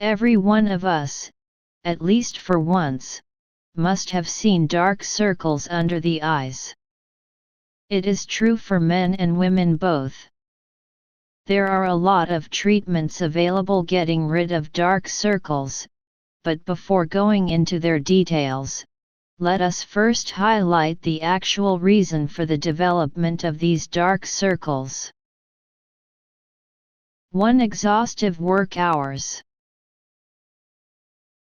Every one of us, at least for once, must have seen dark circles under the eyes. It is true for men and women both. There are a lot of treatments available getting rid of dark circles, but before going into their details, let us first highlight the actual reason for the development of these dark circles. 1. Exhaustive work hours.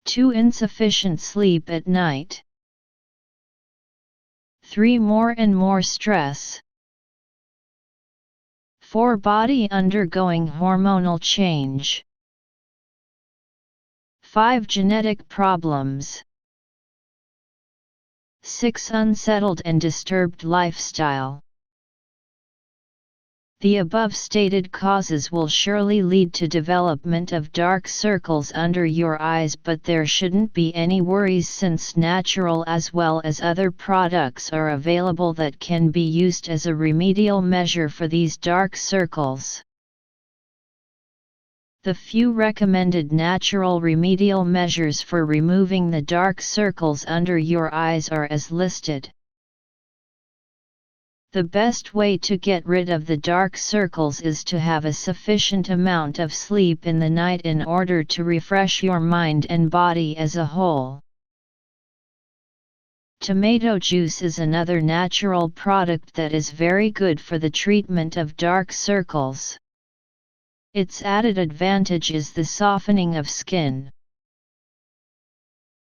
2. Insufficient sleep at night. 3. More and more stress. 4. Body undergoing hormonal change. 5. Genetic problems. 6. Unsettled and disturbed lifestyle. The above stated causes will surely lead to development of dark circles under your eyes, but there shouldn't be any worries since natural as well as other products are available that can be used as a remedial measure for these dark circles. The few recommended natural remedial measures for removing the dark circles under your eyes are as listed. The best way to get rid of the dark circles is to have a sufficient amount of sleep in the night in order to refresh your mind and body as a whole. Tomato juice is another natural product that is very good for the treatment of dark circles. Its added advantage is the softening of skin.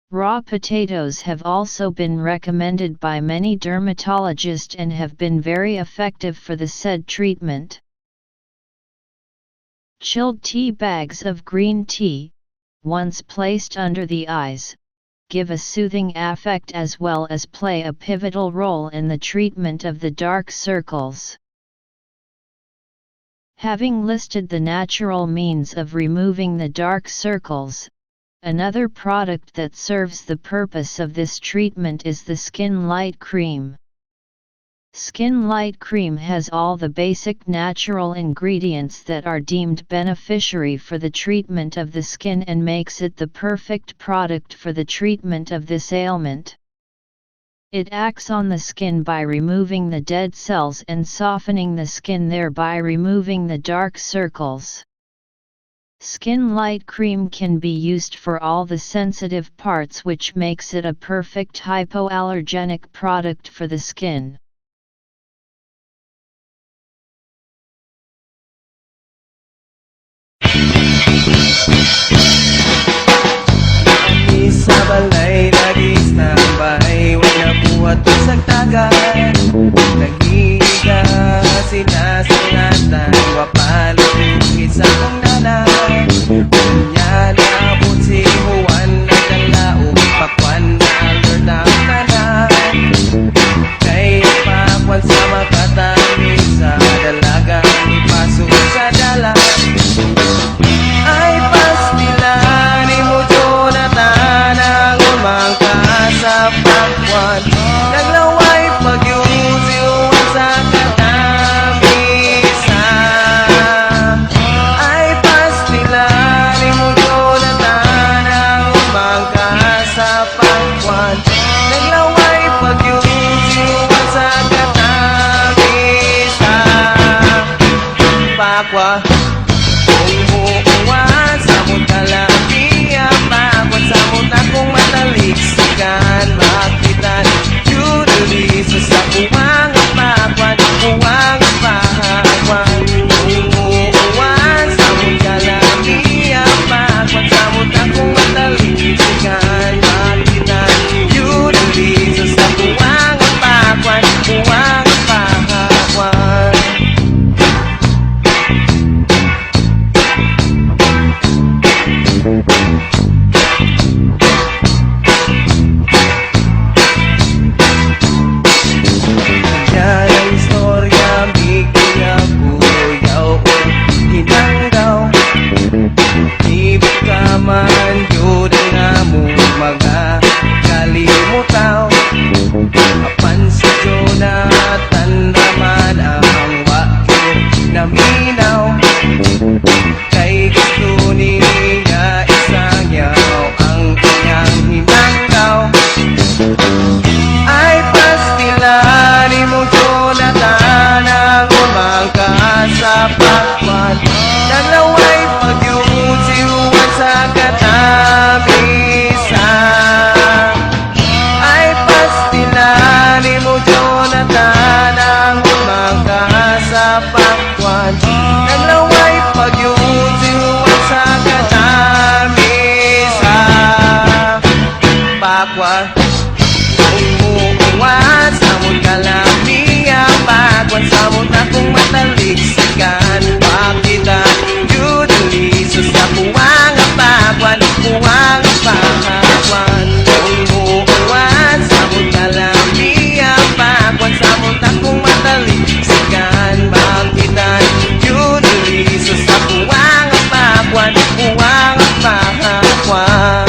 Raw potatoes have also been recommended by many dermatologists and have been very effective for the said treatment. Chilled tea bags of green tea, once placed under the eyes, give a soothing effect as well as play a pivotal role in the treatment of the dark circles. Having listed the natural means of removing the dark circles, another product that serves the purpose of this treatment is the Skin Light Cream. Skin Light Cream has all the basic natural ingredients that are deemed beneficiary for the treatment of the skin and makes it the perfect product for the treatment of this ailment. It acts on the skin by removing the dead cells and softening the skin, thereby removing the dark circles. Skin Light Cream can be used for all the sensitive parts, which makes it a perfect hypoallergenic product for the skin. Sa balay, lagi standby, wala buhat o sagtagan. Naghihiga, sinasingatan, wapalupit sa kong nanay. Kanya naabot si Juan, nagdalaog, pakwan na alert ang nanay. Kaya pakwan sa makatamis, sa dalagang ipasok sa dalan. Ay pastila ni mo Jonathan, ang umangka sa pakwan. Naglaway pagyusiwan sa katamisa. Ay pastila ni mo Jonathan, ang umangka sa pakwan. Naglaway pagyusiwan sa katamisa. Pakwa umuuwan sa mutalapia, pakwan sa muta kong mataliksikan, makitan yuduliso sa kuwang pakwan, kuwang pakwan. Umuuwan sa mutalapia, pakwan sa muta kong mataliksikan, makitan yuduliso sa kuwang pakwan, kuwang pakwan. Yan ang istorya, bigay ako yaw o hinanggaw. Ibig ka man, yun nga mo mga kalimutaw. Apan si Jonathan naman ang wakil na minaw. Kay gusto niya pakwan umuuwan samot kalamiya pakwan samot akong mataliksikan makita yudali sa puwang pakwan puwang pakwan umuuwan samot kalamiya pakwan samot akong mataliksikan makita yudali sa puwang pakwan puwang pakwan.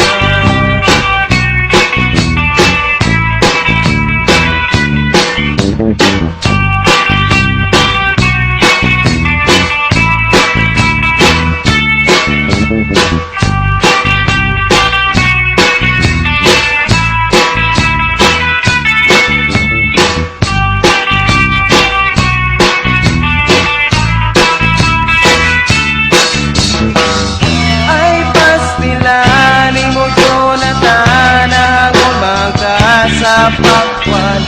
Sa pakwan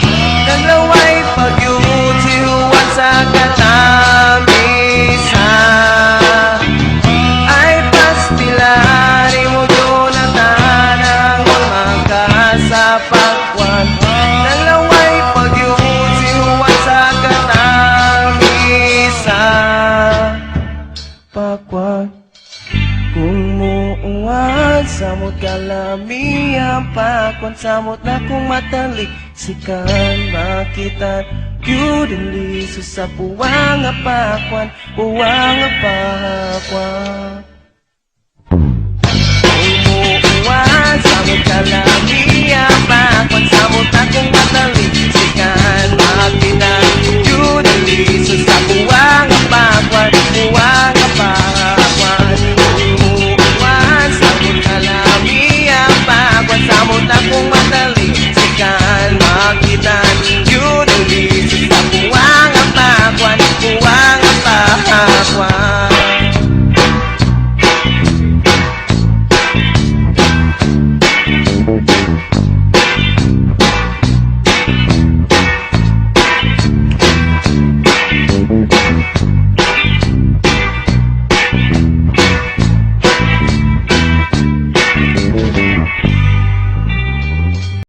Dalawa'y pagyusiwan sa katamisa Ay pastilari mo Jonathan ang umaga sa pakwan Dalawa'y pagyusiwan sa katamisa Pakwan kung muuwan, samot kalamihan pakwan, samot na kung mataliksikan makitan, yudali sa puwang pakwan, puwang pakwan.